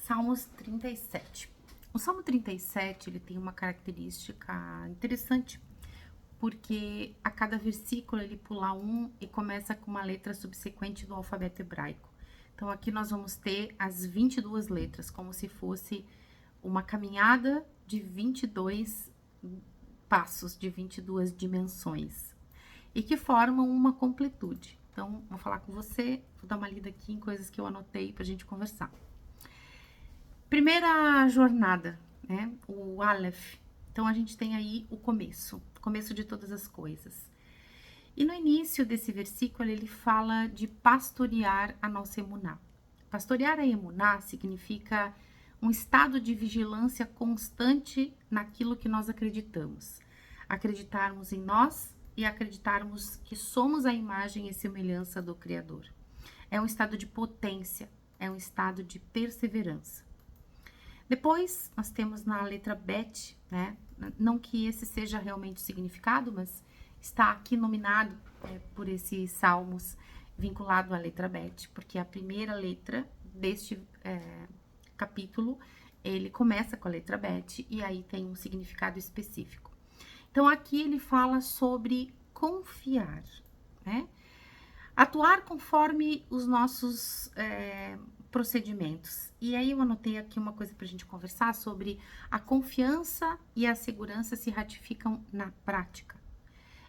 Salmos 37. O Salmo 37, ele tem uma característica interessante, porque a cada versículo ele pula um e começa com uma letra subsequente do alfabeto hebraico. Então aqui nós vamos ter as 22 letras, como se fosse uma caminhada de 22 passos, de 22 dimensões, e que formam uma completude. Então, vou falar com você, vou dar uma lida aqui em coisas que eu anotei para a gente conversar. Primeira jornada, né? O Aleph. Então, a gente tem aí o começo de todas as coisas. E no início desse versículo, ele fala de pastorear a nossa emuná. Pastorear a emuná significa um estado de vigilância constante naquilo que nós acreditamos. Acreditarmos em nós e acreditarmos que somos a imagem e semelhança do Criador. É um estado de potência, é um estado de perseverança. Depois, nós temos na letra Bet, né? Não que esse seja realmente o significado, mas está aqui nominado por esses salmos vinculado à letra Bet, porque a primeira letra deste capítulo, ele começa com a letra Bet e aí tem um significado específico. Então, aqui ele fala sobre confiar, né? Atuar conforme os nossos procedimentos. E aí eu anotei aqui uma coisa para a gente conversar sobre a confiança e a segurança se ratificam na prática.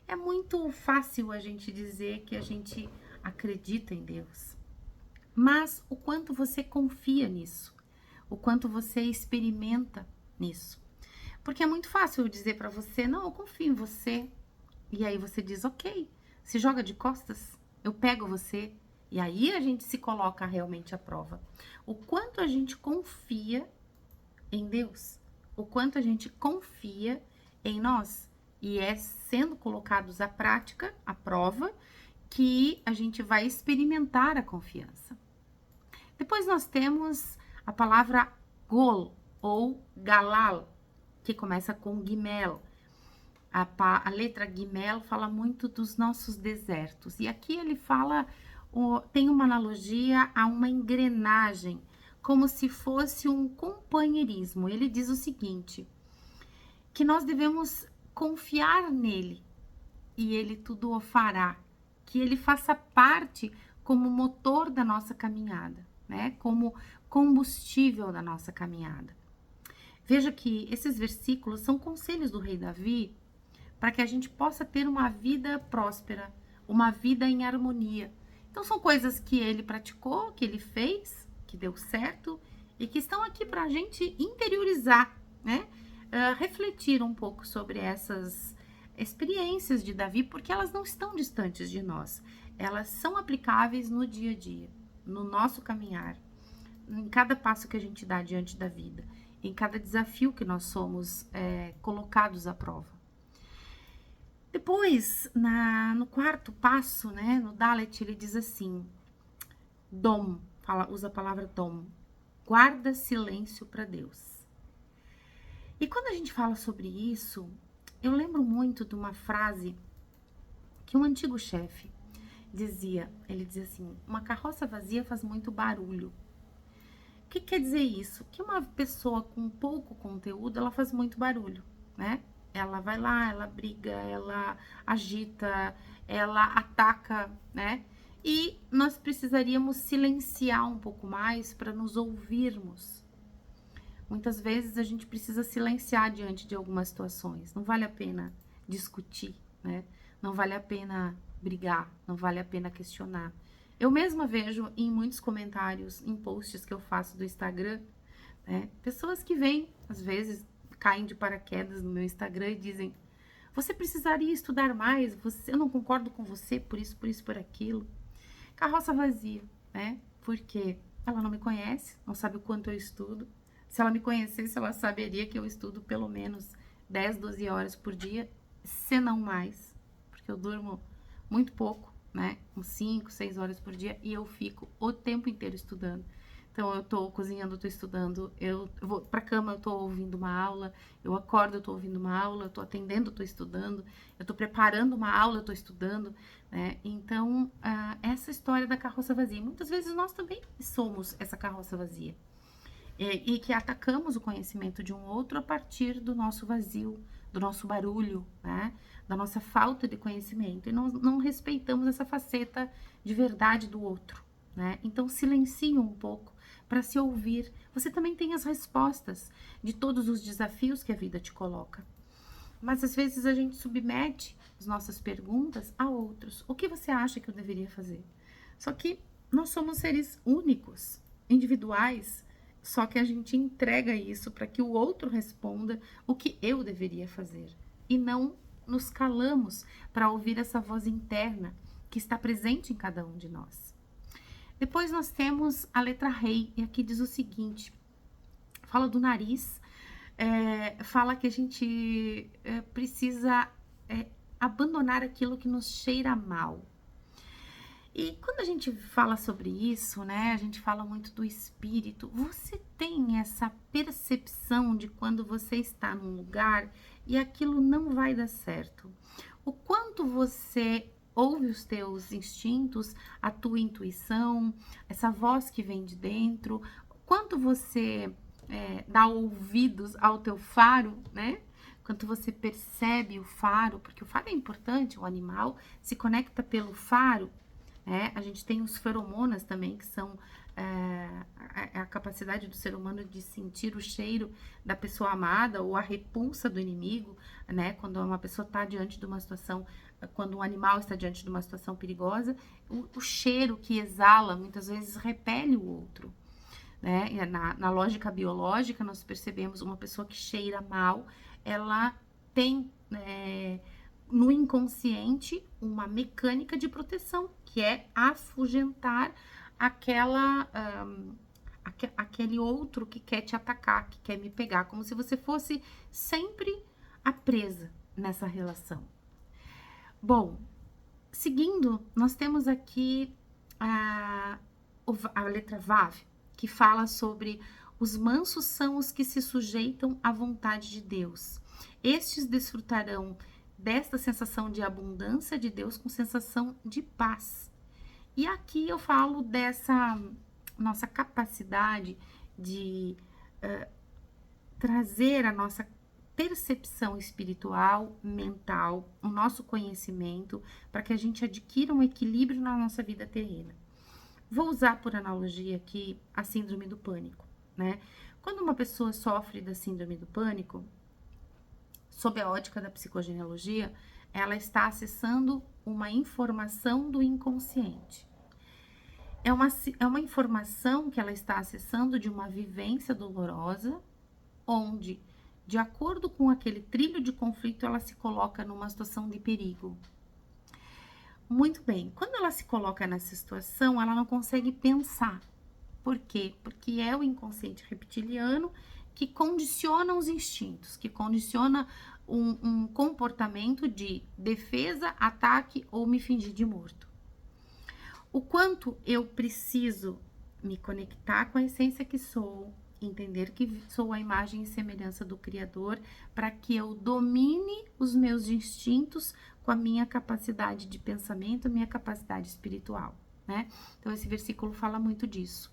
É muito fácil a gente dizer que a gente acredita em Deus, mas o quanto você confia nisso, o quanto você experimenta nisso. Porque é muito fácil eu dizer para você, não, eu confio em você. E aí você diz, ok, se joga de costas, eu pego você. E aí a gente se coloca realmente à prova. O quanto a gente confia em Deus, o quanto a gente confia em nós. E é sendo colocados à prática, à prova, que a gente vai experimentar a confiança. Depois nós temos a palavra gol ou galal, que começa com gimel. A letra gimel fala muito dos nossos desertos. E aqui ele fala, tem uma analogia a uma engrenagem, como se fosse um companheirismo. Ele diz o seguinte, que nós devemos confiar nele e ele tudo o fará, que ele faça parte como motor da nossa caminhada, né? Como combustível da nossa caminhada. Veja que esses versículos são conselhos do rei Davi para que a gente possa ter uma vida próspera, uma vida em harmonia. Então, são coisas que ele praticou, que ele fez, que deu certo e que estão aqui para a gente interiorizar, né? Refletir um pouco sobre essas experiências de Davi, porque elas não estão distantes de nós. Elas são aplicáveis no dia a dia, no nosso caminhar, em cada passo que a gente dá diante da vida, em cada desafio que nós somos colocados à prova. Depois, no quarto passo, né, no Dalet, ele diz assim, dom, usa a palavra dom, guarda silêncio para Deus. E quando a gente fala sobre isso, eu lembro muito de uma frase que um antigo chefe dizia, ele dizia assim, uma carroça vazia faz muito barulho. O que quer dizer isso? Que uma pessoa com pouco conteúdo, ela faz muito barulho, né? Ela vai lá, ela briga, ela agita, ela ataca, né? E nós precisaríamos silenciar um pouco mais para nos ouvirmos. Muitas vezes a gente precisa silenciar diante de algumas situações. Não vale a pena discutir, né? Não vale a pena brigar, não vale a pena questionar. Eu mesma vejo em muitos comentários, em posts que eu faço do Instagram, né? Pessoas que vêm, às vezes, caem de paraquedas no meu Instagram e dizem, você precisaria estudar mais, eu não concordo com você por isso, por aquilo. Carroça vazia, né? Porque ela não me conhece, não sabe o quanto eu estudo. Se ela me conhecesse, ela saberia que eu estudo pelo menos 10, 12 horas por dia, se não mais, porque eu durmo muito pouco, né? Uns 5, 6 horas por dia e eu fico o tempo inteiro estudando. Então, eu tô cozinhando, eu tô estudando, eu vou pra cama, eu tô ouvindo uma aula, eu acordo, eu tô ouvindo uma aula, eu tô atendendo, eu tô estudando, eu tô preparando uma aula, eu tô estudando, né? Então, essa história da carroça vazia, muitas vezes nós também somos essa carroça vazia. e que atacamos o conhecimento de um outro a partir do nosso vazio, do nosso barulho, né? Da nossa falta de conhecimento. E não respeitamos essa faceta de verdade do outro, né? Então, silencie um pouco para se ouvir. Você também tem as respostas de todos os desafios que a vida te coloca. Mas às vezes a gente submete as nossas perguntas a outros. O que você acha que eu deveria fazer? Só que nós somos seres únicos, individuais, só que a gente entrega isso para que o outro responda o que eu deveria fazer. E não nos calamos para ouvir essa voz interna que está presente em cada um de nós. Depois nós temos a letra Rei, e aqui diz o seguinte: fala do nariz, fala que a gente precisa abandonar aquilo que nos cheira mal. E quando a gente fala sobre isso, né, a gente fala muito do espírito. Você tem essa percepção de quando você está num lugar e aquilo não vai dar certo? O quanto você ouve os teus instintos, a tua intuição, essa voz que vem de dentro, o quanto você dá ouvidos ao teu faro, né? Quanto você percebe o faro, porque o faro é importante, o animal se conecta pelo faro. A gente tem os feromonas também, que são a capacidade do ser humano de sentir o cheiro da pessoa amada ou a repulsa do inimigo, né? Quando uma pessoa está diante de uma situação, quando um animal está diante de uma situação perigosa, o cheiro que exala muitas vezes repele o outro, né? E na lógica biológica, nós percebemos uma pessoa que cheira mal, ela tem no inconsciente uma mecânica de proteção, que é afugentar aquele outro que quer te atacar, que quer me pegar, como se você fosse sempre a presa nessa relação. Bom, seguindo, nós temos aqui a letra Vav, que fala sobre os mansos são os que se sujeitam à vontade de Deus. Estes desfrutarão desta sensação de abundância de Deus com sensação de paz. E aqui eu falo dessa nossa capacidade de trazer a nossa percepção espiritual, mental, o nosso conhecimento, para que a gente adquira um equilíbrio na nossa vida terrena. Vou usar por analogia aqui a síndrome do pânico, né? Quando uma pessoa sofre da síndrome do pânico, sob a ótica da psicogenealogia, ela está acessando uma informação do inconsciente. É uma informação que ela está acessando de uma vivência dolorosa, onde, de acordo com aquele trilho de conflito, ela se coloca numa situação de perigo. Muito bem, quando ela se coloca nessa situação, ela não consegue pensar. Por quê? Porque é o inconsciente reptiliano que condiciona os instintos, que condiciona um comportamento de defesa, ataque ou me fingir de morto. O quanto eu preciso me conectar com a essência que sou, entender que sou a imagem e semelhança do Criador, para que eu domine os meus instintos com a minha capacidade de pensamento, a minha capacidade espiritual, né? Então, esse versículo fala muito disso.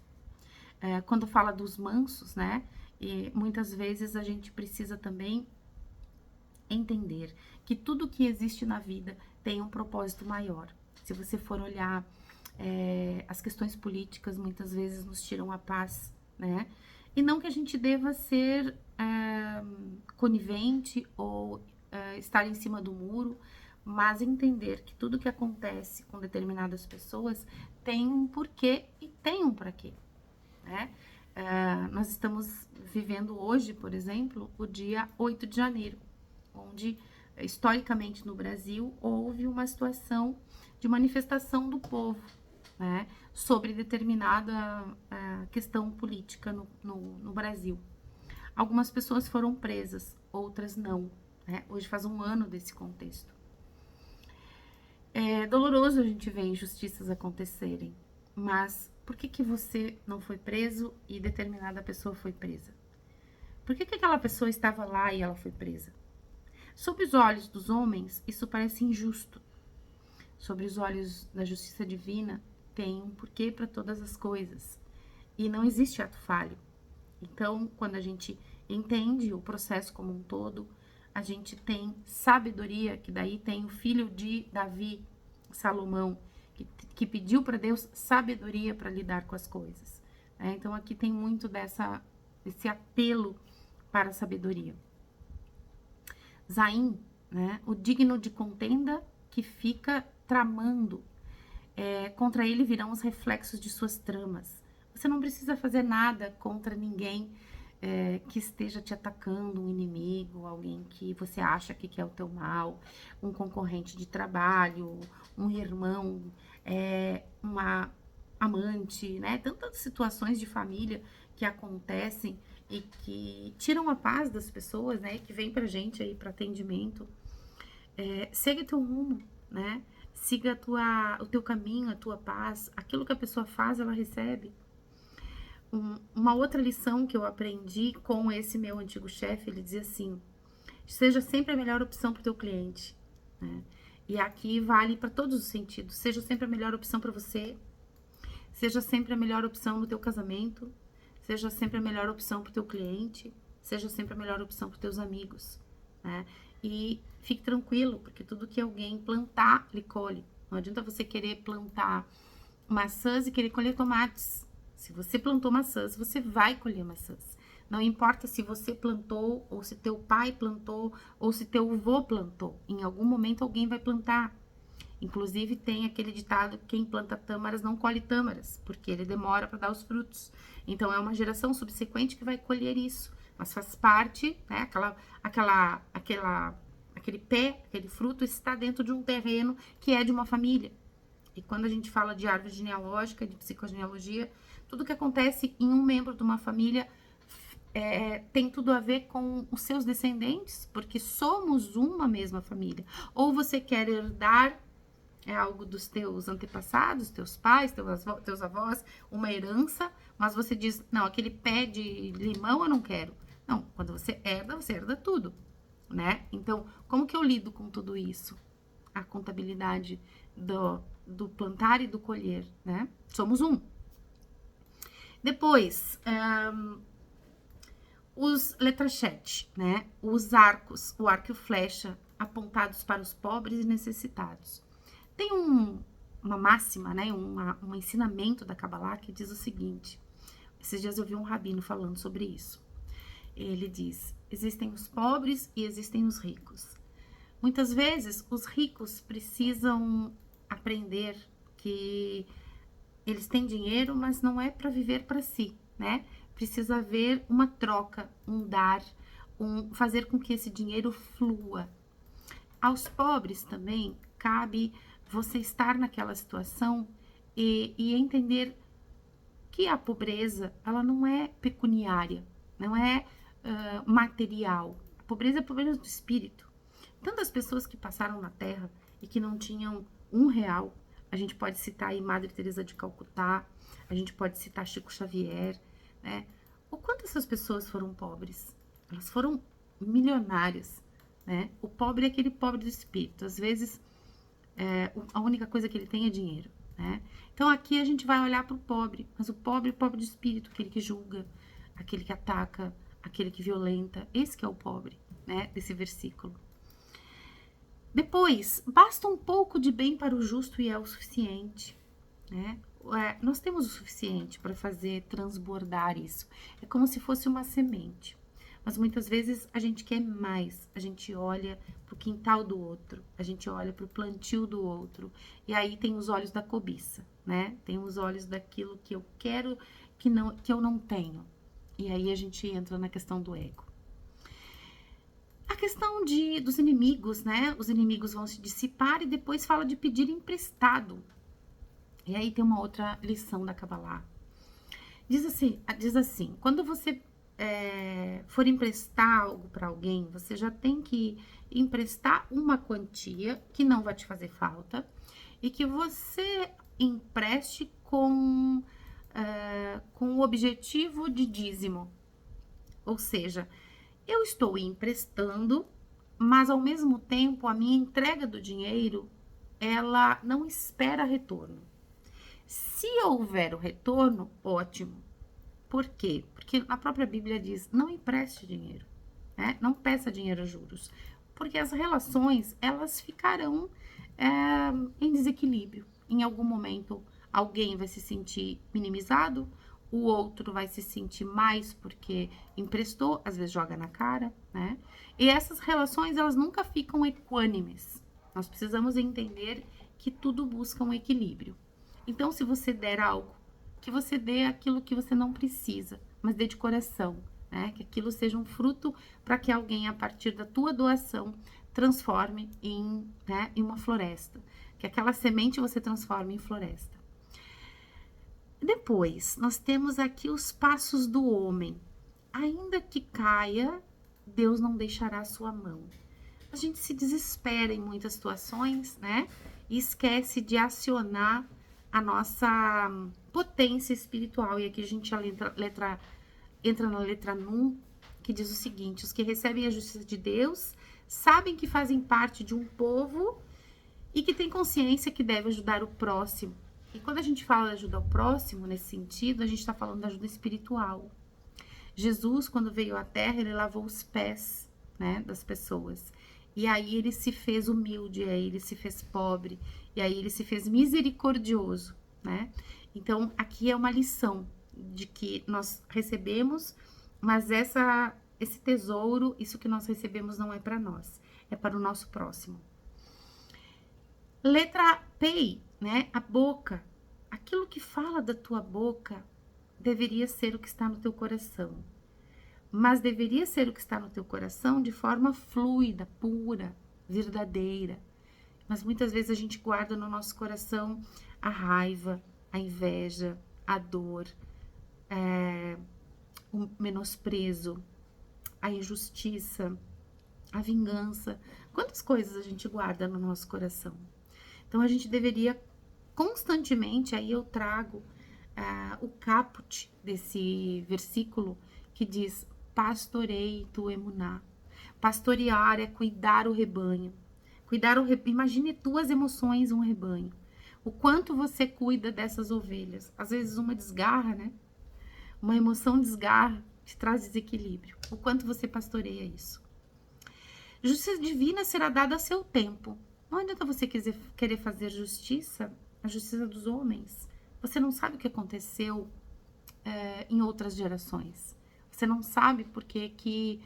Quando fala dos mansos, né? E muitas vezes a gente precisa também entender que tudo que existe na vida tem um propósito maior. Se você for olhar, as questões políticas muitas vezes nos tiram a paz, né? E não que a gente deva ser conivente ou estar em cima do muro, mas entender que tudo que acontece com determinadas pessoas tem um porquê e tem um para quê, né? Nós estamos vivendo hoje, por exemplo, o dia 8 de janeiro, onde, historicamente no Brasil, houve uma situação de manifestação do povo, né, sobre determinada questão política no Brasil. Algumas pessoas foram presas, outras não, né? Hoje faz um ano desse contexto. É doloroso a gente ver injustiças acontecerem, mas por que você não foi preso e determinada pessoa foi presa? Por que aquela pessoa estava lá e ela foi presa? Sob os olhos dos homens, isso parece injusto. Sob os olhos da justiça divina, tem um porquê para todas as coisas. E não existe ato falho. Então, quando a gente entende o processo como um todo, a gente tem sabedoria, que daí tem o filho de Davi, Salomão, que pediu para Deus sabedoria para lidar com as coisas. Né? Então, aqui tem muito desse apelo para a sabedoria. Zaim, né? O digno de contenda que fica tramando. Contra ele virão os reflexos de suas tramas. Você não precisa fazer nada contra ninguém que esteja te atacando, um inimigo, alguém que você acha que quer o teu mal, um concorrente de trabalho, um irmão, uma amante, né? Tantas situações de família que acontecem e que tiram a paz das pessoas, né? Que vem pra gente aí para atendimento. Segue teu rumo, né? Siga o teu caminho, a tua paz. Aquilo que a pessoa faz, ela recebe. Uma outra lição que eu aprendi com esse meu antigo chefe, ele dizia assim: seja sempre a melhor opção para o teu cliente, né? E aqui vale para todos os sentidos. Seja sempre a melhor opção para você, seja sempre a melhor opção no teu casamento, seja sempre a melhor opção para o teu cliente, seja sempre a melhor opção para os teus amigos, né? E fique tranquilo, porque tudo que alguém plantar, ele colhe. Não adianta você querer plantar maçãs e querer colher tomates. Se você plantou maçãs, você vai colher maçãs. Não importa se você plantou, ou se teu pai plantou, ou se teu avô plantou. Em algum momento alguém vai plantar. Inclusive tem aquele ditado: quem planta tâmaras não colhe tâmaras, porque ele demora para dar os frutos. Então é uma geração subsequente que vai colher isso. Mas faz parte, né? Aquele pé, aquele fruto está dentro de um terreno que é de uma família. E quando a gente fala de árvore genealógica, de psicogenealogia, tudo que acontece em um membro de uma família tem tudo a ver com os seus descendentes, porque somos uma mesma família. Ou você quer herdar algo dos teus antepassados, teus pais, teus avós, uma herança, mas você diz: não, aquele pé de limão eu não quero. Não, quando você herda tudo, né? Então, como que eu lido com tudo isso? A contabilidade do plantar e do colher, né? Somos um. Depois, os letrachete, né? Os arcos, o arco e o flecha apontados para os pobres e necessitados. Tem uma máxima, né? Um ensinamento da Kabbalah que diz o seguinte. Esses dias eu vi um rabino falando sobre isso. Ele diz: existem os pobres e existem os ricos. Muitas vezes, os ricos precisam aprender que eles têm dinheiro, mas não é para viver para si, né? Precisa haver uma troca, um dar, fazer com que esse dinheiro flua. Aos pobres também cabe você estar naquela situação e entender que a pobreza, ela não é pecuniária, não é material. A pobreza é a pobreza do espírito. Tantas pessoas que passaram na Terra e que não tinham R$ 1. A gente pode citar aí Madre Teresa de Calcutá, a gente pode citar Chico Xavier, né? O quanto essas pessoas foram pobres? Elas foram milionárias, né? O pobre é aquele pobre do espírito. Às vezes, a única coisa que ele tem é dinheiro, né? Então, aqui a gente vai olhar para o pobre, mas o pobre do espírito, aquele que julga, aquele que ataca, aquele que violenta. Esse que é o pobre, né? Desse versículo. Depois, basta um pouco de bem para o justo e é o suficiente, né? Nós temos o suficiente para fazer transbordar isso. É como se fosse uma semente. Mas muitas vezes a gente quer mais. A gente olha para o quintal do outro, a gente olha para o plantio do outro. E aí tem os olhos da cobiça, né? Tem os olhos daquilo que eu quero que eu não tenho. E aí a gente entra na questão do ego. A questão dos inimigos, né? Os inimigos vão se dissipar e depois fala de pedir emprestado. E aí tem uma outra lição da Kabbalah. Diz assim, quando você for emprestar algo para alguém, você já tem que emprestar uma quantia que não vai te fazer falta e que você empreste com o objetivo de dízimo. Ou seja, eu estou emprestando, mas ao mesmo tempo a minha entrega do dinheiro, ela não espera retorno. Se houver o retorno, ótimo. Por quê? Porque a própria Bíblia diz, não empreste dinheiro, né? Não peça dinheiro a juros, porque as relações, elas ficarão em desequilíbrio. Em algum momento, alguém vai se sentir minimizado, o outro vai se sentir mais porque emprestou, às vezes joga na cara, né? E essas relações, elas nunca ficam equânimes. Nós precisamos entender que tudo busca um equilíbrio. Então, se você der algo, que você dê aquilo que você não precisa, mas dê de coração, né? Que aquilo seja um fruto para que alguém, a partir da tua doação, transforme né, em uma floresta. Que aquela semente você transforme em floresta. Depois, nós temos aqui os passos do homem. Ainda que caia, Deus não deixará a sua mão. A gente se desespera em muitas situações, né? E esquece de acionar a nossa potência espiritual. E aqui a gente entra na letra Num, que diz o seguinte: os que recebem a justiça de Deus sabem que fazem parte de um povo e que tem consciência que deve ajudar o próximo. E quando a gente fala de ajuda ao próximo, nesse sentido, a gente está falando da ajuda espiritual. Jesus, quando veio à Terra, ele lavou os pés, né, das pessoas. E aí ele se fez humilde, aí ele se fez pobre, e aí ele se fez misericordioso, né? Então, aqui é uma lição de que nós recebemos, mas esse tesouro, isso que nós recebemos não é para nós, é para o nosso próximo. Letra P, né? A boca. Aquilo que fala da tua boca deveria ser o que está no teu coração. Mas deveria ser o que está no teu coração de forma fluida, pura, verdadeira. Mas muitas vezes a gente guarda no nosso coração a raiva, a inveja, a dor, o menosprezo, a injustiça, a vingança. Quantas coisas a gente guarda no nosso coração? Então, a gente deveria constantemente, aí eu trago o caput desse versículo que diz, pastorei tu emuná. Pastorear é cuidar o rebanho. Imagine tuas emoções um rebanho. O quanto você cuida dessas ovelhas. Às vezes uma desgarra, né? Uma emoção desgarra, te traz desequilíbrio. O quanto você pastoreia isso. Justiça divina será dada a seu tempo. Não adianta você querer fazer justiça, a justiça dos homens. Você não sabe o que aconteceu em outras gerações. Você não sabe por que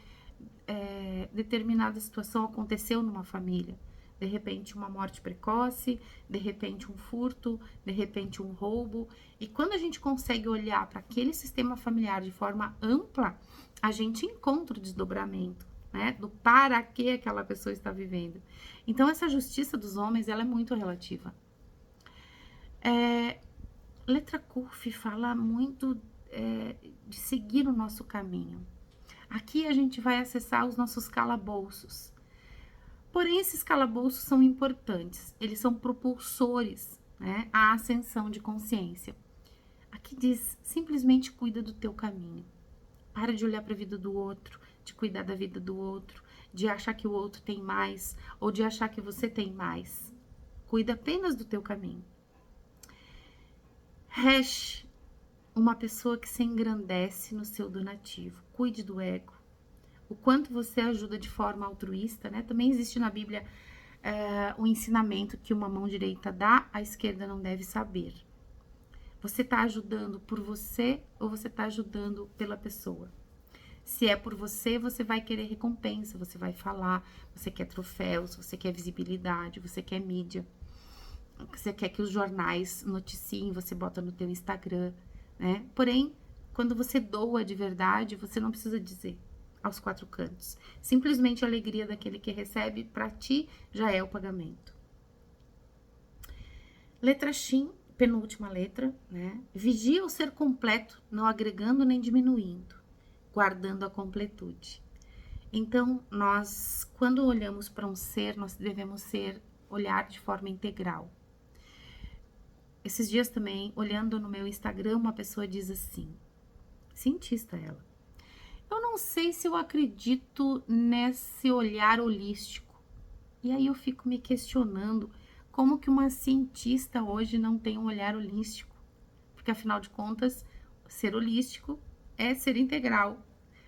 determinada situação aconteceu numa família. De repente, uma morte precoce, de repente, um furto, de repente, um roubo. E quando a gente consegue olhar para aquele sistema familiar de forma ampla, a gente encontra o desdobramento, né? Do para que aquela pessoa está vivendo. Então, essa justiça dos homens, ela é muito relativa. Letra CUF fala muito de seguir o nosso caminho. Aqui a gente vai acessar os nossos calabouços. Porém, esses calabouços são importantes, eles são propulsores, né, à ascensão de consciência. Aqui diz, simplesmente cuida do teu caminho. Para de olhar para a vida do outro, de cuidar da vida do outro, de achar que o outro tem mais, ou de achar que você tem mais. Cuida apenas do teu caminho. Hash, uma pessoa que se engrandece no seu donativo. Cuide do ego. O quanto você ajuda de forma altruísta, né? Também existe na Bíblia o ensinamento que uma mão direita dá, a esquerda não deve saber. Você está ajudando por você ou você está ajudando pela pessoa? Se é por você, você vai querer recompensa, você vai falar, você quer troféus, você quer visibilidade, você quer mídia. Você quer que os jornais noticiem, você bota no teu Instagram, né? Porém, quando você doa de verdade, você não precisa dizer aos quatro cantos. Simplesmente a alegria daquele que recebe, para ti, já é o pagamento. Letra Shin, penúltima letra, né? Vigia o ser completo, não agregando nem diminuindo, guardando a completude. Então, nós, quando olhamos para um ser, nós devemos olhar de forma integral. Esses dias também, olhando no meu Instagram, uma pessoa diz assim, cientista ela, eu não sei se eu acredito nesse olhar holístico. E aí eu fico me questionando como que uma cientista hoje não tem um olhar holístico. Porque afinal de contas, ser holístico é ser integral.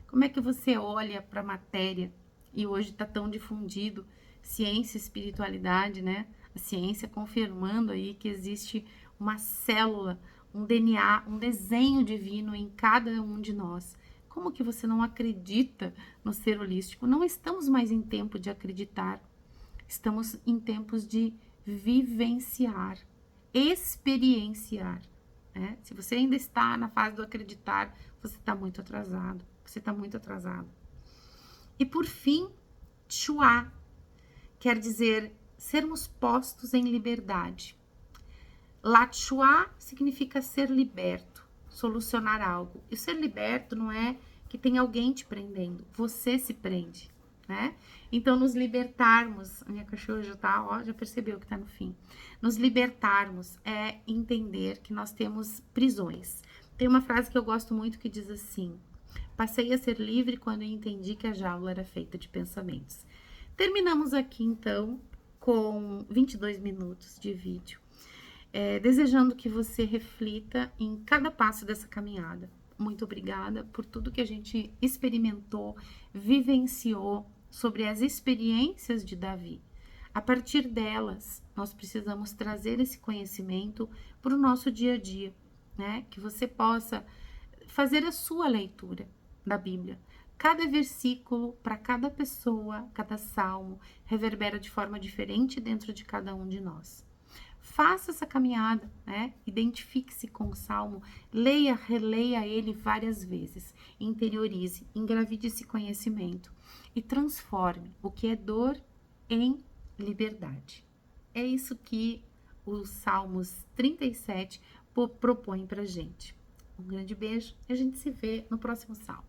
Como é que você olha para a matéria e hoje está tão difundido ciência e espiritualidade, né? A ciência confirmando aí que existe uma célula, um DNA, um desenho divino em cada um de nós. Como que você não acredita no ser holístico? Não estamos mais em tempo de acreditar, estamos em tempos de vivenciar, experienciar. Né? Se você ainda está na fase do acreditar, você está muito atrasado. Você está muito atrasado. E por fim, Tchua quer dizer sermos postos em liberdade. Latchua significa ser liberto, solucionar algo. E ser liberto não é que tem alguém te prendendo, você se prende, né? Então, nos libertarmos, a minha cachorra já tá, ó, já percebeu que tá no fim. Nos libertarmos é entender que nós temos prisões. Tem uma frase que eu gosto muito que diz assim: passei a ser livre quando entendi que a jaula era feita de pensamentos. Terminamos aqui, então, com 22 minutos de vídeo. Desejando que você reflita em cada passo dessa caminhada. Muito obrigada por tudo que a gente experimentou, vivenciou sobre as experiências de Davi. A partir delas, nós precisamos trazer esse conhecimento para o nosso dia a dia, né? Que você possa fazer a sua leitura da Bíblia. Cada versículo, para cada pessoa, cada salmo, reverbera de forma diferente dentro de cada um de nós. Faça essa caminhada, né? Identifique-se com o salmo, leia, releia ele várias vezes, interiorize, engravide esse conhecimento e transforme o que é dor em liberdade. É isso que os Salmos 37 propõe pra gente. Um grande beijo e a gente se vê no próximo salmo.